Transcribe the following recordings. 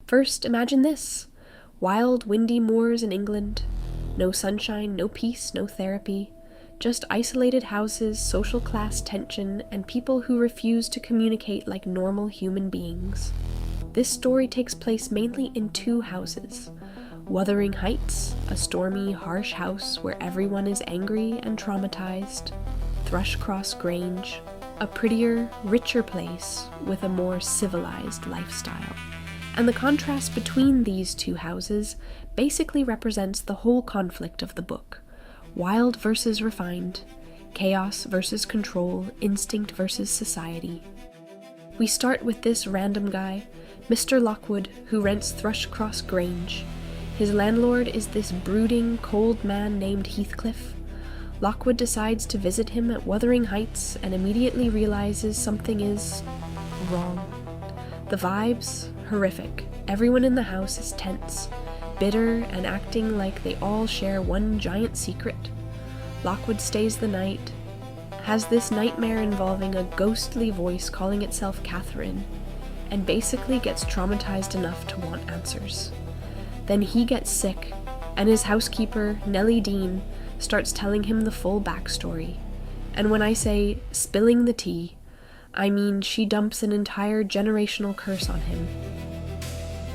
First, imagine this. Wild, windy moors in England. No sunshine, no peace, no therapy. Just isolated houses, social class tension, and people who refuse to communicate like normal human beings. This story takes place mainly in 2 houses. Wuthering Heights, a stormy, harsh house where everyone is angry and traumatized. Thrushcross Grange, a prettier, richer place with a more civilized lifestyle. And the contrast between these 2 houses basically represents the whole conflict of the book. Wild versus refined, chaos versus control, instinct versus society. We start with this random guy, Mr. Lockwood, who rents Thrushcross Grange. His landlord is this brooding, cold man named Heathcliff. Lockwood decides to visit him at Wuthering Heights and immediately realizes something is wrong. The vibes, horrific. Everyone in the house is tense, bitter, and acting like they all share one giant secret. Lockwood stays the night, has this nightmare involving a ghostly voice calling itself Catherine, and basically gets traumatized enough to want answers. Then he gets sick, and his housekeeper, Nellie Dean, starts telling him the full backstory. And when I say spilling the tea, I mean she dumps an entire generational curse on him.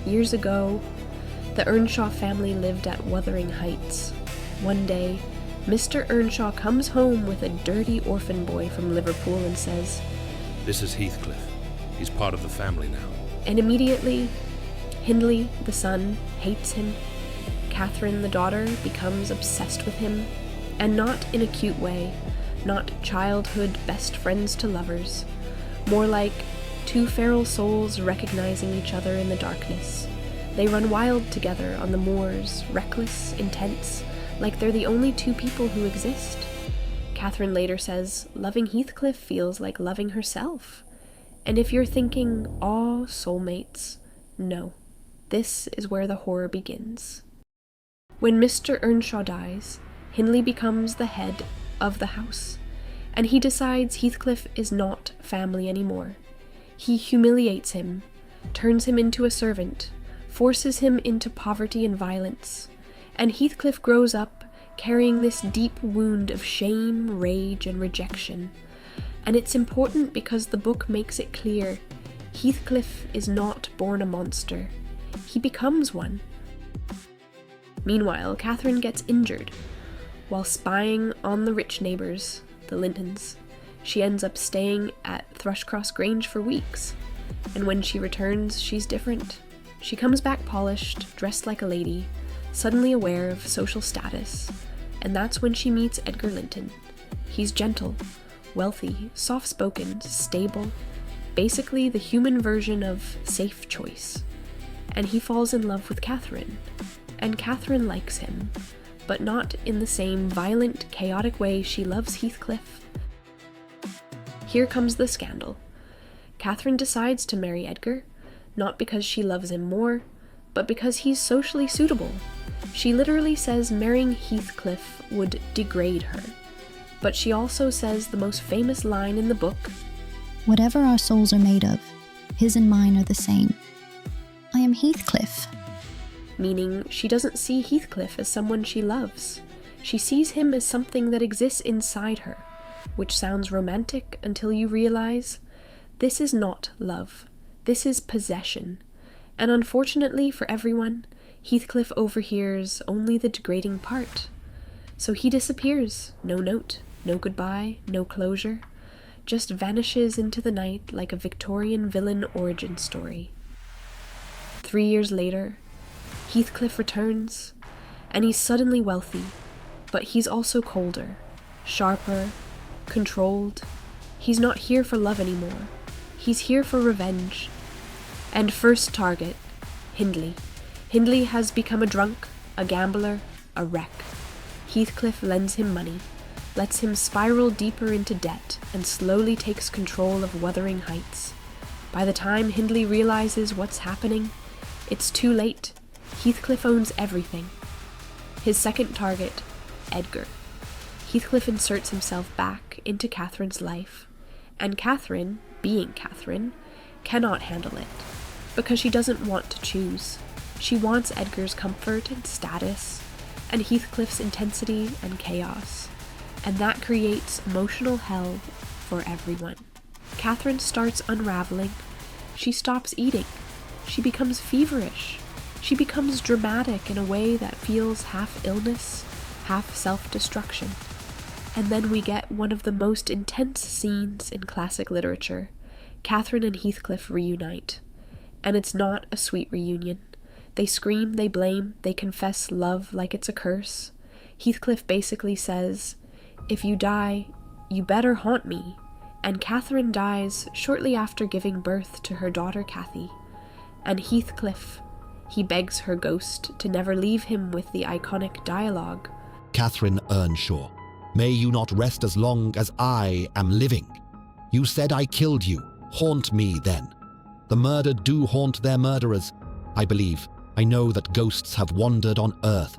Years ago, the Earnshaw family lived at Wuthering Heights. One day, Mr. Earnshaw comes home with a dirty orphan boy from Liverpool and says, "This is Heathcliff. He's part of the family now." And immediately, Hindley, the son, hates him. Catherine, the daughter, becomes obsessed with him, and not in a cute way, not childhood best friends to lovers, more like 2 feral souls recognizing each other in the darkness. They run wild together on the moors, reckless, intense, like they're the only 2 people who exist. Catherine later says, loving Heathcliff feels like loving herself. And if you're thinking, aw, soulmates, no. This is where the horror begins. When Mr. Earnshaw dies, Hindley becomes the head of the house, and he decides Heathcliff is not family anymore. He humiliates him, turns him into a servant, forces him into poverty and violence, and Heathcliff grows up carrying this deep wound of shame, rage, and rejection. And it's important because the book makes it clear Heathcliff is not born a monster. He becomes one. Meanwhile, Catherine gets injured. While spying on the rich neighbors, the Lintons, she ends up staying at Thrushcross Grange for weeks. And when she returns, she's different. She comes back polished, dressed like a lady, suddenly aware of social status. And that's when she meets Edgar Linton. He's gentle, wealthy, soft-spoken, stable, basically the human version of safe choice. And he falls in love with Catherine. And Catherine likes him, but not in the same violent, chaotic way she loves Heathcliff. Here comes the scandal. Catherine decides to marry Edgar, not because she loves him more, but because he's socially suitable. She literally says marrying Heathcliff would degrade her. But she also says the most famous line in the book, "Whatever our souls are made of, his and mine are the same. I am Heathcliff." Meaning she doesn't see Heathcliff as someone she loves. She sees him as something that exists inside her, which sounds romantic until you realize this is not love. This is possession. And unfortunately for everyone, Heathcliff overhears only the degrading part. So he disappears. No note, no goodbye, no closure. Just vanishes into the night like a Victorian villain origin story. 3 years later, Heathcliff returns, and he's suddenly wealthy, but he's also colder, sharper, controlled. He's not here for love anymore. He's here for revenge. And first target, Hindley. Hindley has become a drunk, a gambler, a wreck. Heathcliff lends him money, lets him spiral deeper into debt, and slowly takes control of Wuthering Heights. By the time Hindley realizes what's happening, it's too late. Heathcliff owns everything. His second target, Edgar. Heathcliff inserts himself back into Catherine's life, and Catherine, being Catherine, cannot handle it. because she doesn't want to choose. She wants Edgar's comfort and status, and Heathcliff's intensity and chaos, and that creates emotional hell for everyone. Catherine starts unraveling. She stops eating. She becomes feverish. She becomes dramatic in a way that feels half illness, half self-destruction. And then we get one of the most intense scenes in classic literature. Catherine and Heathcliff reunite. And it's not a sweet reunion. They scream, they blame, they confess love like it's a curse. Heathcliff basically says, "If you die, you better haunt me." And Catherine dies shortly after giving birth to her daughter Cathy. And Heathcliff, he begs her ghost to never leave him with the iconic dialogue, "Catherine Earnshaw, may you not rest as long as I am living. You said I killed you. Haunt me then. The murdered do haunt their murderers. I believe, I know that ghosts have wandered on earth.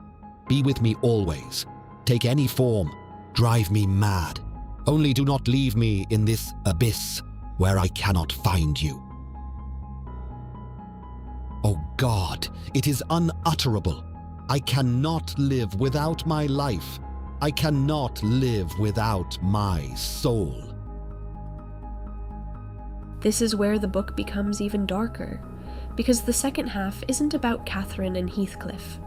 Be with me always. Take any form. Drive me mad. Only do not leave me in this abyss where I cannot find you." Oh God, it is unutterable. I cannot live without my life. I cannot live without my soul. This is where the book becomes even darker, because the second half isn't about Catherine and Heathcliff.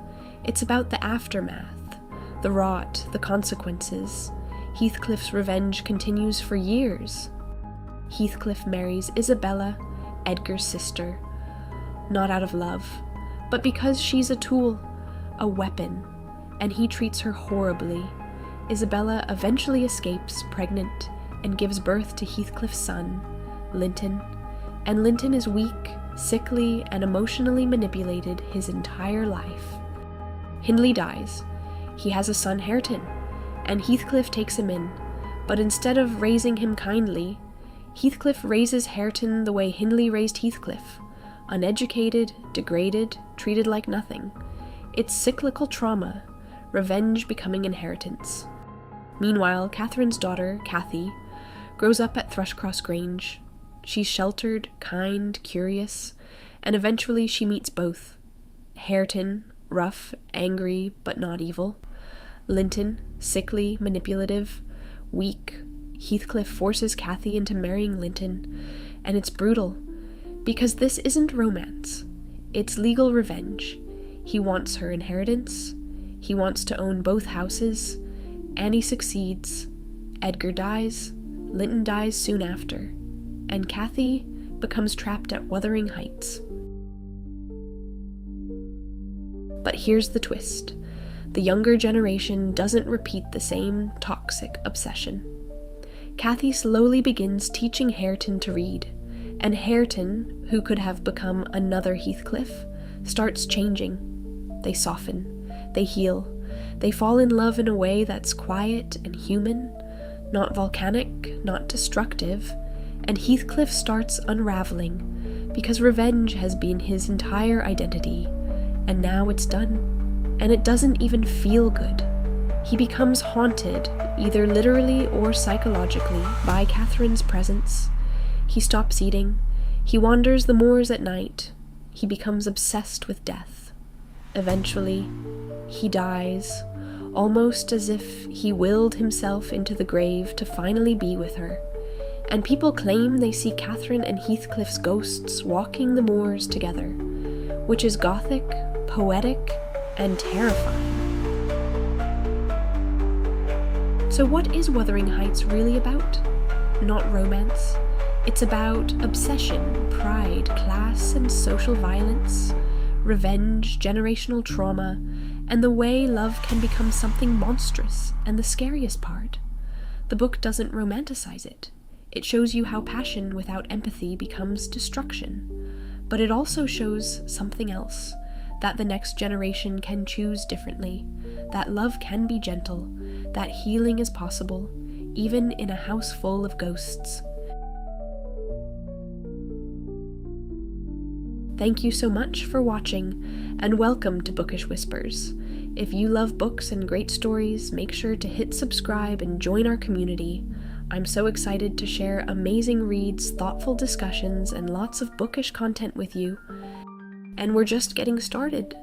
It's about the aftermath, the rot, the consequences. Heathcliff's revenge continues for years. Heathcliff marries Isabella, Edgar's sister, not out of love, but because she's a tool, a weapon, and he treats her horribly. Isabella eventually escapes pregnant and gives birth to Heathcliff's son, Linton, and Linton is weak, sickly, and emotionally manipulated his entire life. Hindley dies. He has a son, Hareton, and Heathcliff takes him in, but instead of raising him kindly, Heathcliff raises Hareton the way Hindley raised Heathcliff, uneducated, degraded, treated like nothing. It's cyclical trauma, revenge becoming inheritance. Meanwhile, Catherine's daughter, Cathy, grows up at Thrushcross Grange. She's sheltered, kind, curious, and eventually she meets both. Hareton, rough, angry, but not evil. Linton, sickly, manipulative, weak. Heathcliff forces Cathy into marrying Linton, and it's brutal, because this isn't romance. It's legal revenge. He wants her inheritance. He wants to own both houses. Annie succeeds. Edgar dies. Linton dies soon after. And Cathy becomes trapped at Wuthering Heights. But here's the twist. The younger generation doesn't repeat the same toxic obsession. Cathy slowly begins teaching Hareton to read, and Hareton, who could have become another Heathcliff, starts changing. They soften, they heal, they fall in love in a way that's quiet and human, not volcanic, not destructive, and Heathcliff starts unraveling, because revenge has been his entire identity, and now it's done, and it doesn't even feel good. He becomes haunted, either literally or psychologically, by Catherine's presence. He stops eating, he wanders the moors at night, he becomes obsessed with death. Eventually, he dies, almost as if he willed himself into the grave to finally be with her. And people claim they see Catherine and Heathcliff's ghosts walking the moors together, which is gothic, poetic, and terrifying. So what is Wuthering Heights really about? Not romance. It's about obsession, pride, class, and social violence, revenge, generational trauma, and the way love can become something monstrous, and the scariest part. The book doesn't romanticize it. It shows you how passion without empathy becomes destruction. But it also shows something else, that the next generation can choose differently, that love can be gentle, that healing is possible, even in a house full of ghosts. Thank you so much for watching, and welcome to Bookish Whispers. If you love books and great stories, make sure to hit subscribe and join our community. I'm so excited to share amazing reads, thoughtful discussions, and lots of bookish content with you. and we're just getting started.